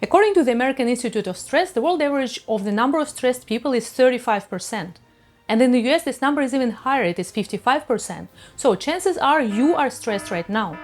According to the American Institute of Stress, the world average of the number of stressed people is 35%. And in the US, this number is even higher, it is 55%. So chances are you are stressed right now.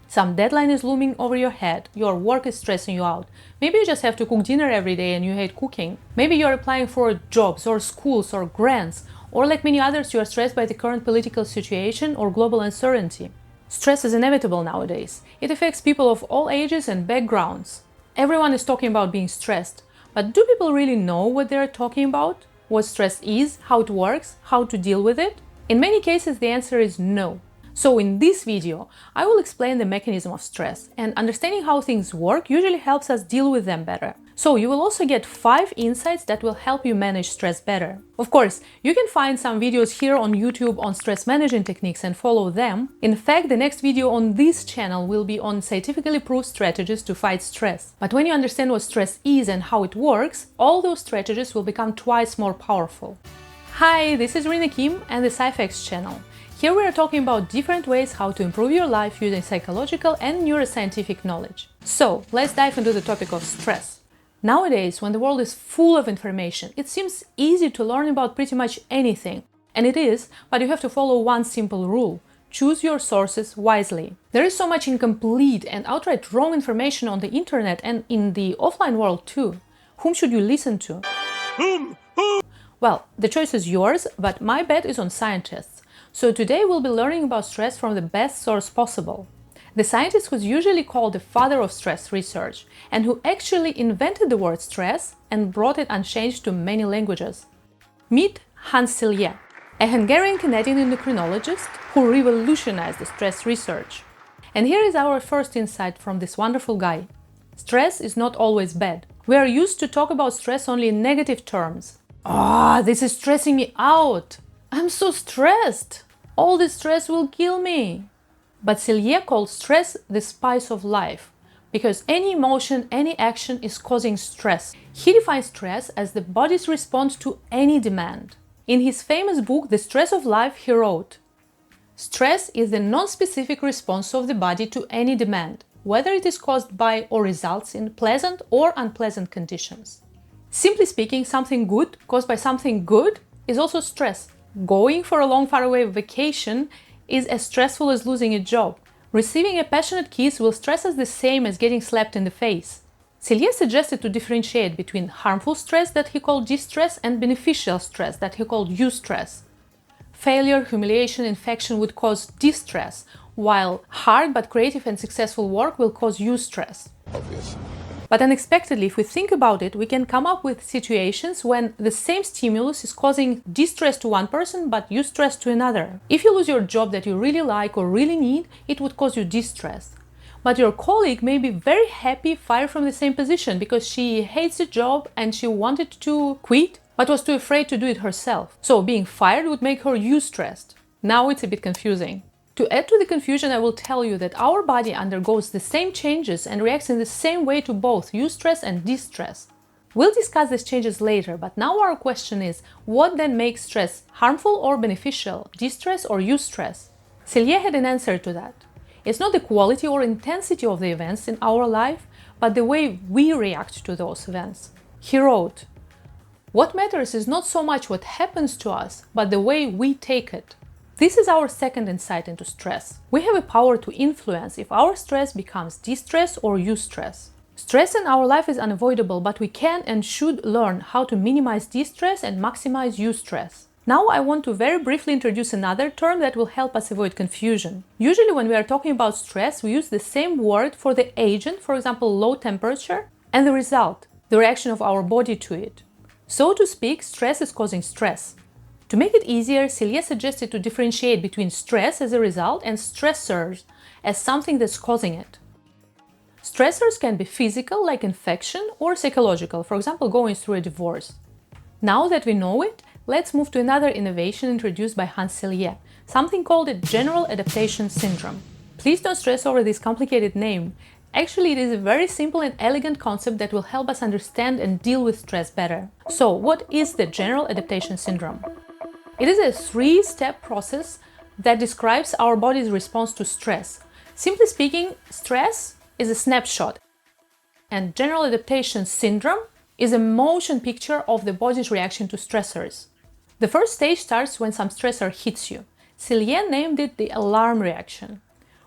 Some deadline is looming over your head, your work is stressing you out. Maybe you just have to cook dinner every day and you hate cooking. Maybe you're applying for jobs or schools or grants, or like many others, you are stressed by the current political situation or global uncertainty. Stress is inevitable nowadays. It affects people of all ages and backgrounds. Everyone is talking about being stressed, but do people really know what they're talking about? What stress is, how it works, how to deal with it? In many cases, the answer is no. So in this video, I will explain the mechanism of stress, and understanding how things work usually helps us deal with them better. So you will also get 5 insights that will help you manage stress better. Of course, you can find some videos here on YouTube on stress management techniques and follow them. In fact, the next video on this channel will be on scientifically proved strategies to fight stress. But when you understand what stress is and how it works, all those strategies will become twice more powerful. Hi, this is Rina Kim and the psy-facts channel. Here we are talking about different ways how to improve your life using psychological and neuroscientific knowledge. So, let's dive into the topic of stress. Nowadays, when the world is full of information, it seems easy to learn about pretty much anything. And it is, but you have to follow one simple rule. Choose your sources wisely. There is so much incomplete and outright wrong information on the internet and in the offline world too. Whom should you listen to? Well, the choice is yours, but my bet is on scientists. So today we'll be learning about stress from the best source possible. The scientist who's usually called the father of stress research and who actually invented the word stress and brought it unchanged to many languages. Meet Hans Selye, a Hungarian Canadian endocrinologist who revolutionized the stress research. And here is our first insight from this wonderful guy. Stress is not always bad. We are used to talk about stress only in negative terms. This is stressing me out. I'm so stressed. All this stress will kill me. But Selye calls stress the spice of life, because any emotion, any action is causing stress. He defines stress as the body's response to any demand. In his famous book, The Stress of Life, he wrote, "Stress is the non-specific response of the body to any demand, whether it is caused by or results in pleasant or unpleasant conditions." Simply speaking, something good caused by something good is also stress. Going for a long faraway vacation is as stressful as losing a job. Receiving a passionate kiss will stress us the same as getting slapped in the face. Selye suggested to differentiate between harmful stress that he called G.A.S. and beneficial stress that he called eustress. Failure, humiliation, infection would cause distress, while hard but creative and successful work will cause eustress. Obvious. But unexpectedly, if we think about it, we can come up with situations when the same stimulus is causing distress to one person but eustress to another. If you lose your job that you really like or really need, it would cause you distress. But your colleague may be very happy fired from the same position because she hates the job and she wanted to quit but was too afraid to do it herself. So being fired would make her eustressed. Now it's a bit confusing. To add to the confusion, I will tell you that our body undergoes the same changes and reacts in the same way to both eustress and distress. We'll discuss these changes later, but now our question is, what then makes stress harmful or beneficial, distress or eustress? Selye had an answer to that. It's not the quality or intensity of the events in our life, but the way we react to those events. He wrote, "What matters is not so much what happens to us, but the way we take it." This is our second insight into stress. We have a power to influence if our stress becomes distress or eustress. Stress in our life is unavoidable, but we can and should learn how to minimize distress and maximize eustress. Now I want to very briefly introduce another term that will help us avoid confusion. Usually when we are talking about stress, we use the same word for the agent, for example, low temperature, and the result, the reaction of our body to it. So to speak, stress is causing stress. To make it easier, Selye suggested to differentiate between stress as a result and stressors as something that's causing it. Stressors can be physical, like infection, or psychological, for example, going through a divorce. Now that we know it, let's move to another innovation introduced by Hans Selye, something called a general adaptation syndrome. Please don't stress over this complicated name. Actually, it is a very simple and elegant concept that will help us understand and deal with stress better. So, what is the general adaptation syndrome? It is a 3-step process that describes our body's response to stress. Simply speaking, stress is a snapshot. and general adaptation syndrome is a motion picture of the body's reaction to stressors. The first stage starts when some stressor hits you. Cillian named it the alarm reaction.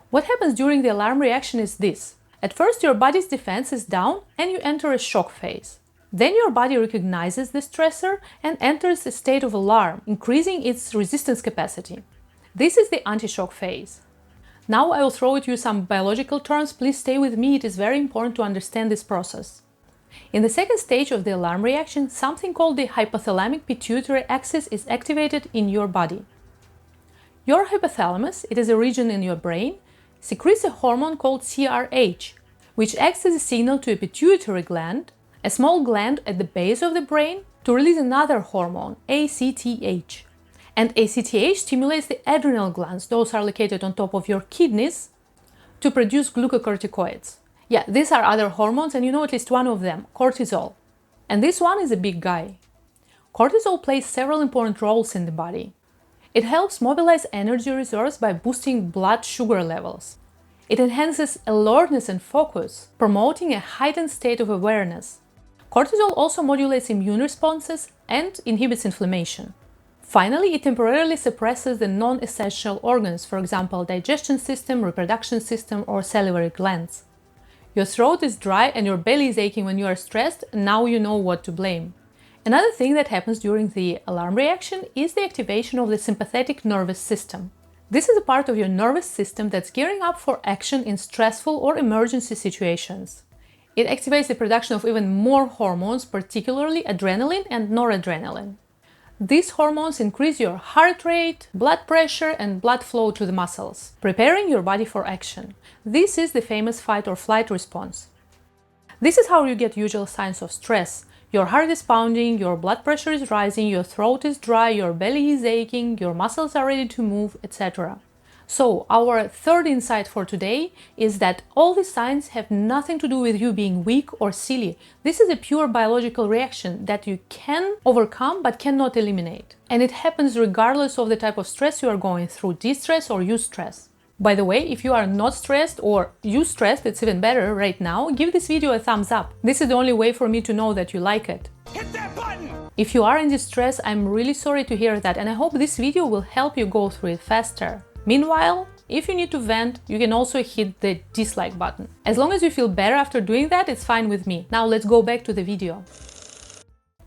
What happens during the alarm reaction is this. At first, your body's defense is down and you enter a shock phase. Then your body recognizes the stressor and enters a state of alarm, increasing its resistance capacity. This is the anti-shock phase. Now I will throw at you some biological terms. Please stay with me, it is very important to understand this process. In the second stage of the alarm reaction, something called the hypothalamic pituitary axis is activated in your body. Your hypothalamus, it is a region in your brain, secretes a hormone called CRH, which acts as a signal to a pituitary gland, a small gland at the base of the brain, to release another hormone, ACTH. And ACTH stimulates the adrenal glands, those are located on top of your kidneys, to produce glucocorticoids. Yeah, these are other hormones and you know at least one of them, cortisol. And this one is a big guy. Cortisol plays several important roles in the body. It helps mobilize energy reserves by boosting blood sugar levels. It enhances alertness and focus, promoting a heightened state of awareness. Cortisol also modulates immune responses and inhibits inflammation. Finally, it temporarily suppresses the non-essential organs, for example, digestion system, reproduction system, or salivary glands. Your throat is dry and your belly is aching when you are stressed, now you know what to blame. Another thing that happens during the alarm reaction is the activation of the sympathetic nervous system. This is a part of your nervous system that's gearing up for action in stressful or emergency situations. It activates the production of even more hormones, particularly adrenaline and noradrenaline. These hormones increase your heart rate, blood pressure, and blood flow to the muscles, preparing your body for action. This is the famous fight or flight response. This is how you get usual signs of stress. Your heart is pounding, your blood pressure is rising, your throat is dry, your belly is aching, your muscles are ready to move, etc. So, our third insight for today is that all these signs have nothing to do with you being weak or silly. This is a pure biological reaction that you can overcome but cannot eliminate. And it happens regardless of the type of stress you are going through, distress or eustress. By the way, if you are not stressed or eustressed, it's even better right now, give this video a thumbs up. This is the only way for me to know that you like it. Hit that button! If you are in distress, I'm really sorry to hear that, and I hope this video will help you go through it faster. Meanwhile, if you need to vent, you can also hit the dislike button. As long as you feel better after doing that, it's fine with me. Now let's go back to the video.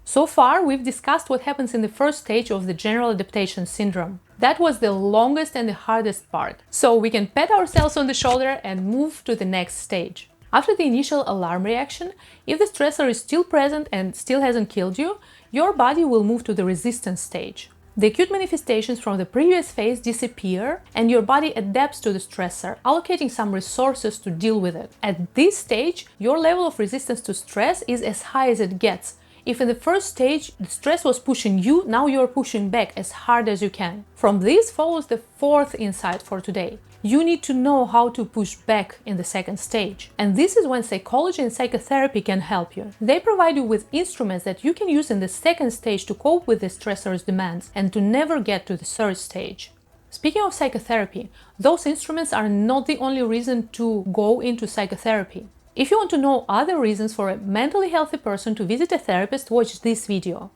So far, we've discussed what happens in the first stage of the general adaptation syndrome. That was the longest and the hardest part. So we can pat ourselves on the shoulder and move to the next stage. After the initial alarm reaction, if the stressor is still present and still hasn't killed you, your body will move to the resistance stage. The acute manifestations from the previous phase disappear and your body adapts to the stressor, allocating some resources to deal with it. At this stage, your level of resistance to stress is as high as it gets. If in the first stage the stress was pushing you, now you're pushing back as hard as you can. From this follows the fourth insight for today. You need to know how to push back in the second stage. And this is when psychology and psychotherapy can help you. They provide you with instruments that you can use in the second stage to cope with the stressor's demands and to never get to the third stage. Speaking of psychotherapy, those instruments are not the only reason to go into psychotherapy. If you want to know other reasons for a mentally healthy person to visit a therapist, watch this video.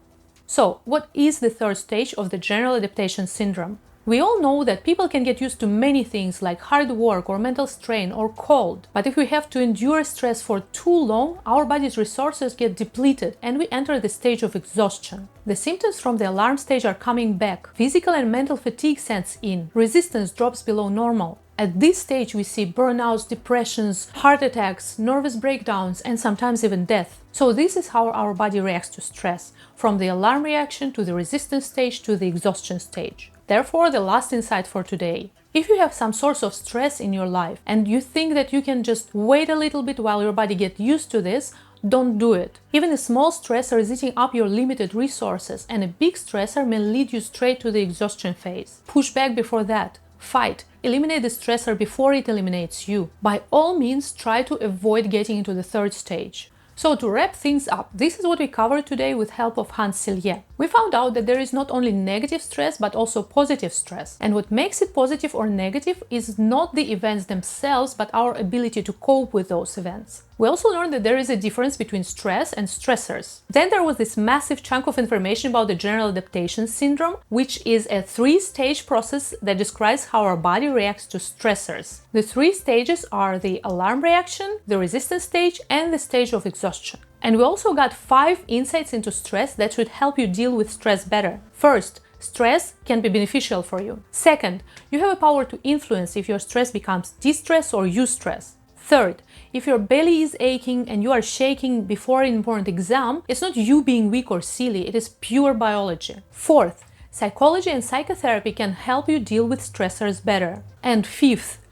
So, what is the third stage of the general adaptation syndrome? We all know that people can get used to many things like hard work or mental strain or cold, but if we have to endure stress for too long, our body's resources get depleted and we enter the stage of exhaustion. The symptoms from the alarm stage are coming back. Physical and mental fatigue sets in. Resistance drops below normal. At this stage, we see burnouts, depressions, heart attacks, nervous breakdowns, and sometimes even death. So this is how our body reacts to stress, from the alarm reaction to the resistance stage to the exhaustion stage. Therefore, the last insight for today. If you have some source of stress in your life and you think that you can just wait a little bit while your body gets used to this, don't do it. Even a small stressor is eating up your limited resources, and a big stressor may lead you straight to the exhaustion phase. Push back before that. Fight. Eliminate the stressor before it eliminates you. By all means, try to avoid getting into the third stage. So to wrap things up, this is what we covered today with help of Hans Cillian. We found out that there is not only negative stress but also positive stress. And what makes it positive or negative is not the events themselves but our ability to cope with those events. We also learned that there is a difference between stress and stressors. Then there was this massive chunk of information about the general adaptation syndrome, which is a 3-stage process that describes how our body reacts to stressors. The 3 stages are the alarm reaction, the resistance stage, and the stage of exhaustion. And we also got 5 insights into stress that should help you deal with stress better. First, stress can be beneficial for you. Second, you have a power to influence if your stress becomes distress or eustress. Third, if your belly is aching and you are shaking before an important exam, it's not you being weak or silly, it is pure biology. Fourth, psychology and psychotherapy can help you deal with stressors better. And fifth,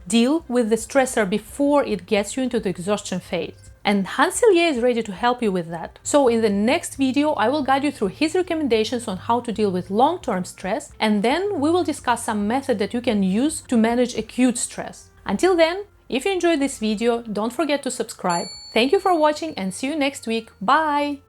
deal with the stressor before it gets you into the exhaustion phase. And Hans Selye is ready to help you with that. So in the next video, I will guide you through his recommendations on how to deal with long-term stress, and then we will discuss some method that you can use to manage acute stress. Until then, if you enjoyed this video, don't forget to subscribe. Thank you for watching and see you next week. Bye!